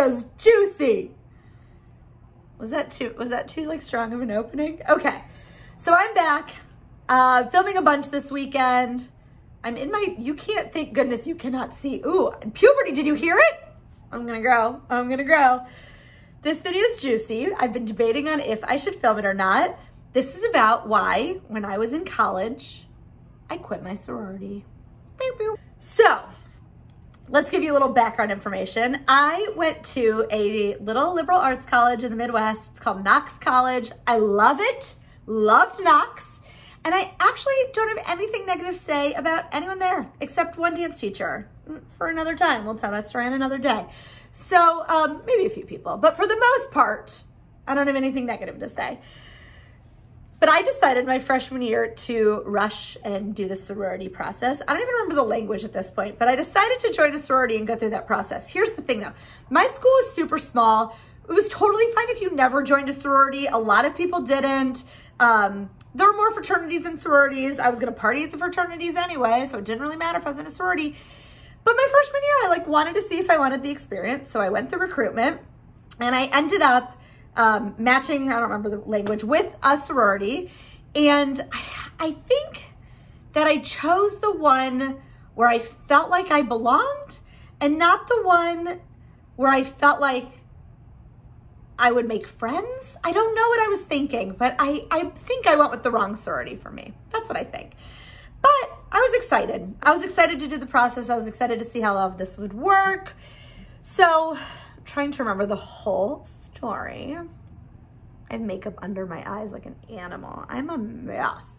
video's juicy. Was that too like strong of an opening? Okay, so I'm back, filming a bunch this weekend. I'm in my, thank goodness you cannot see. Ooh, puberty, did you hear it? I'm gonna grow. This video is juicy. I've been debating on if I should film it or not. This is about why, when I was in college, I quit my sorority. So, let's give you a little background information. I went to a little liberal arts college in the Midwest. It's called Knox College. I love it, loved Knox. And I actually don't have anything negative to say about anyone there, except one dance teacher. For another time, we'll tell that story on another day. So maybe a few people, but for the most part, I don't have anything negative to say. But I decided my freshman year to rush and do the sorority process. I don't even remember the language at this point, but I decided to join a sorority and go through that process. Here's the thing though, my school was super small. It was totally fine if you never joined a sorority. A lot of people didn't. There were more fraternities than sororities. I was gonna party at the fraternities anyway, so it didn't really matter if I was in a sorority. But my freshman year, I wanted to see if I wanted the experience. So I went through recruitment and I ended up matching, I don't remember the language, with a sorority. And I think that I chose the one where I felt like I belonged and not the one where I felt like I would make friends. I don't know what I was thinking, but I think I went with the wrong sorority for me. That's what I think. But I was excited. I was excited to do the process. I was excited to see how all of this would work. So, trying to remember the whole story. I have makeup under my eyes like an animal. I'm a mess.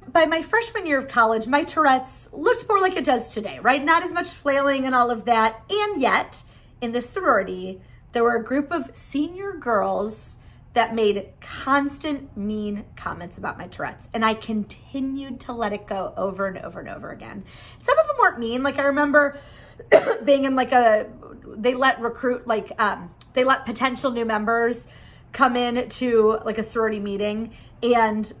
By my freshman year of college, my Tourette's looked more like it does today, right? Not as much flailing and all of that. And yet, in this sorority, there were a group of senior girls that made constant mean comments about my Tourette's. And I continued to let it go over and over and over again. Some of them weren't mean. Like I remember being in they let potential new members come in to like a sorority meeting. And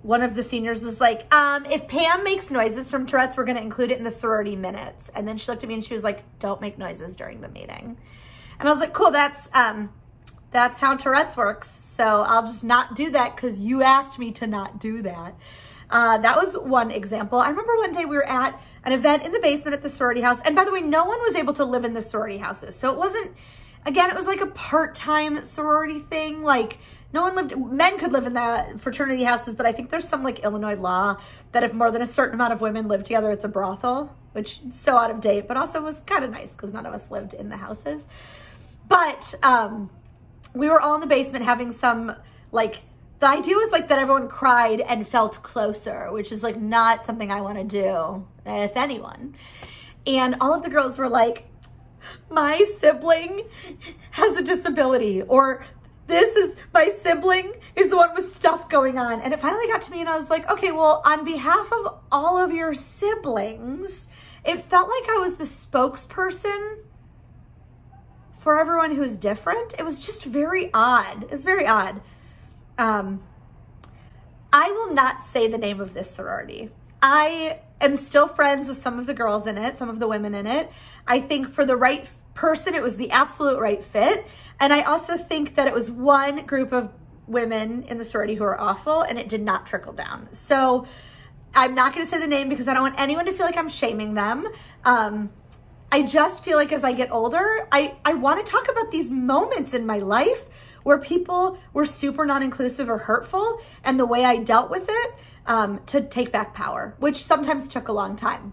one of the seniors was like, if Pam makes noises from Tourette's, we're gonna include it in the sorority minutes. And then she looked at me and she was like, don't make noises during the meeting. And I was like, cool, that's how Tourette's works. So I'll just not do that because you asked me to not do that. That was one example. I remember one day we were at an event in the basement at the sorority house. And by the way, no one was able to live in the sorority houses. So it wasn't, again, it was like a part-time sorority thing. Like no one lived, men could live in the fraternity houses, but I think there's some like Illinois law that if more than a certain amount of women live together, it's a brothel, which is so out of date, but also was kind of nice because none of us lived in the houses. But, we were all in the basement having some, like, the idea was like that everyone cried and felt closer, which is like not something I want to do with anyone. And all of the girls were like, my sibling has a disability, or my sibling is the one with stuff going on. And it finally got to me and I was like, okay, well, on behalf of all of your siblings, it felt like I was the spokesperson for everyone who is different. It was just very odd. It was very odd. I will not say the name of this sorority. I am still friends with some of the girls in it, some of the women in it. I think for the right person, it was the absolute right fit. And I also think that it was one group of women in the sorority who are awful and it did not trickle down. So I'm not going to say the name because I don't want anyone to feel like I'm shaming them. I just feel like as I get older, I want to talk about these moments in my life where people were super non-inclusive or hurtful and the way I dealt with it to take back power, which sometimes took a long time,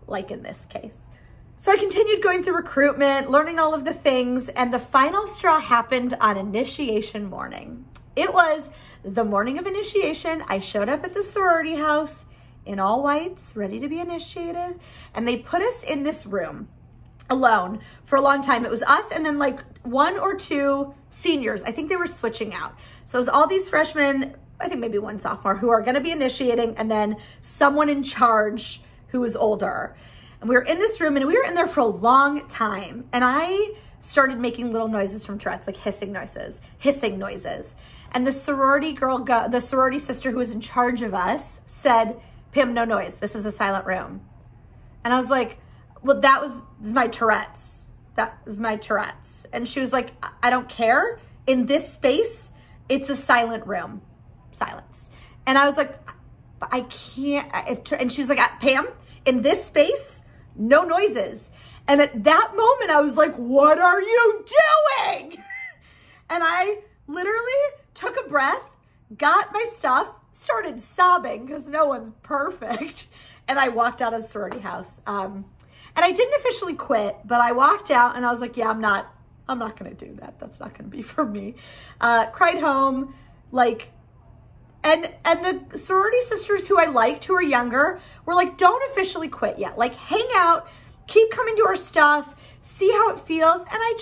like in this case. So I continued going through recruitment, learning all of the things, and the final straw happened on initiation morning. It was the morning of initiation. I showed up at the sorority house in all whites, ready to be initiated. And they put us in this room alone for a long time. It was us and then like one or two seniors. I think they were switching out. So it was all these freshmen, I think maybe one sophomore, who are gonna be initiating, and then someone in charge who was older. And we were in this room and we were in there for a long time. And I started making little noises from Tourette's, like hissing noises. And the sorority the sorority sister who was in charge of us said, Pam, no noise. This is a silent room. And I was like, well, that was my Tourette's. That was my Tourette's. And she was like, I don't care. In this space, it's a silent room. Silence. And I was like, but I can't. And she was like, Pam, in this space, no noises. And at that moment, I was like, what are you doing? And I literally took a breath, got my stuff, started sobbing because no one's perfect. And I walked out of the sorority house. And I didn't officially quit, but I walked out and I was like, yeah, I'm not going to do that. That's not going to be for me. Cried home, like, and the sorority sisters who I liked, who are younger, were like, don't officially quit yet. Like, hang out, keep coming to our stuff, see how it feels. And I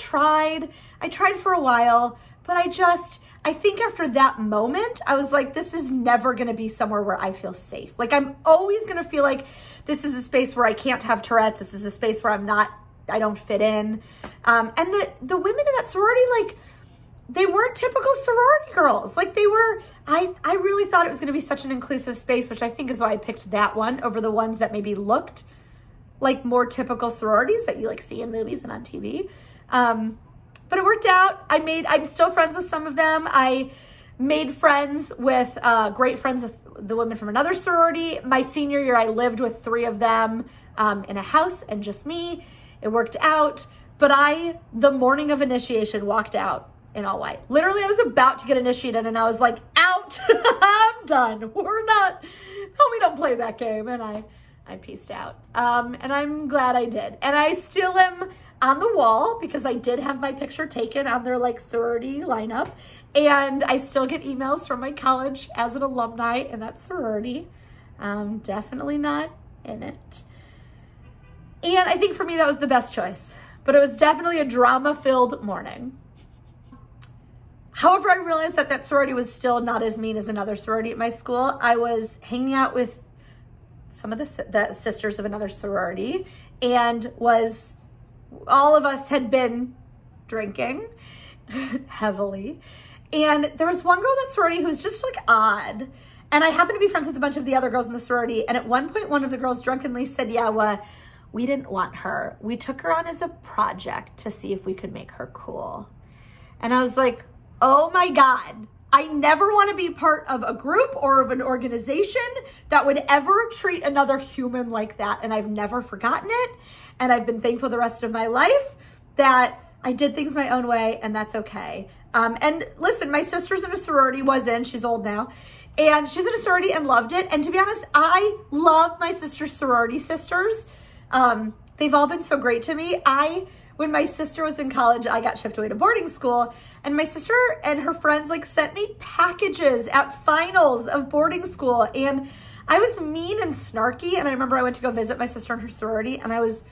tried for a while, but I think after that moment, I was like, this is never going to be somewhere where I feel safe. Like, I'm always going to feel like this is a space where I can't have Tourette's. This is a space where I don't fit in. And the women in that sorority, like, they weren't typical sorority girls. Like, they were, I really thought it was going to be such an inclusive space, which I think is why I picked that one over the ones that maybe looked like more typical sororities that you like see in movies and on TV. But it worked out. I'm still friends with some of them. I made friends with, great friends with the women from another sorority. My senior year, I lived with 3 of them in a house and just me. It worked out. But the morning of initiation, walked out in all white. Literally, I was about to get initiated and I was like, out, I'm done. We don't play that game. And I peaced out. And I'm glad I did. And I still am on the wall because I did have my picture taken on their like sorority lineup. And I still get emails from my college as an alumni in that sorority. Definitely not in it. And I think for me, that was the best choice. But it was definitely a drama-filled morning. However, I realized that sorority was still not as mean as another sorority at my school. I was hanging out with some of the sisters of another sorority, and all of us had been drinking heavily. And there was one girl in that sorority who was just like odd. And I happened to be friends with a bunch of the other girls in the sorority. And at one point, one of the girls drunkenly said, yeah, well, we didn't want her. We took her on as a project to see if we could make her cool. And I was like, oh my God, I never want to be part of a group or of an organization that would ever treat another human like that. And I've never forgotten it. And I've been thankful the rest of my life that I did things my own way, and that's okay. And listen, my sister's in a sorority, she's old now, and she's in a sorority and loved it. And to be honest, I love my sister's sorority sisters. They've all been so great to me. When my sister was in college, I got shipped away to boarding school, and my sister and her friends like sent me packages at finals of boarding school. And I was mean and snarky. And I remember I went to go visit my sister in her sorority, and I was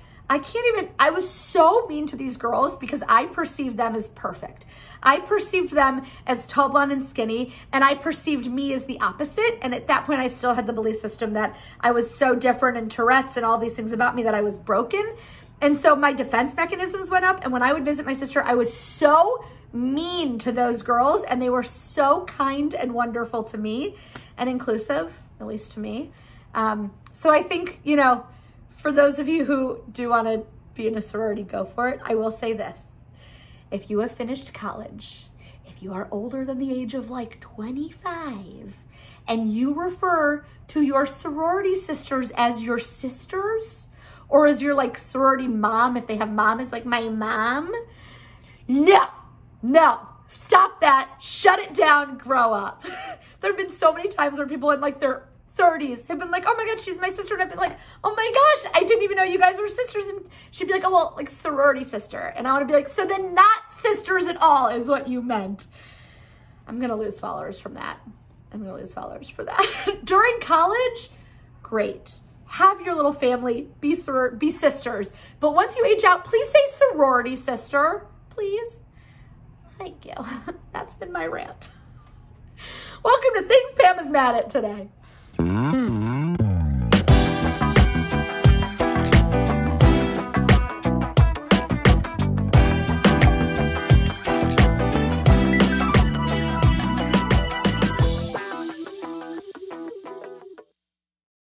so mean to these girls because I perceived them as perfect. I perceived them as tall, blonde, and skinny, and I perceived me as the opposite. And at that point, I still had the belief system that I was so different, and Tourette's and all these things about me, that I was broken. And so my defense mechanisms went up. And when I would visit my sister, I was so mean to those girls, and they were so kind and wonderful to me and inclusive, at least to me. So I think, for those of you who do want to be in a sorority, go for it. I will say this. If you have finished college, if you are older than the age of like 25, and you refer to your sorority sisters as your sisters, or as your like sorority mom, if they have mom as like my mom, no, stop that, shut it down, grow up. There have been so many times where people in like their 30s have been like, oh my God, she's my sister. And I've been like, oh my gosh, I didn't even know you guys were sisters. And she'd be like, oh, well, like sorority sister. And I want to be like, so then not sisters at all is what you meant. I'm going to lose followers from that. I'm going to lose followers for that. During college, great. Have your little family, be sisters. But once you age out, please say sorority sister, please. Thank you. That's been my rant. Welcome to Things Pam is Mad at today.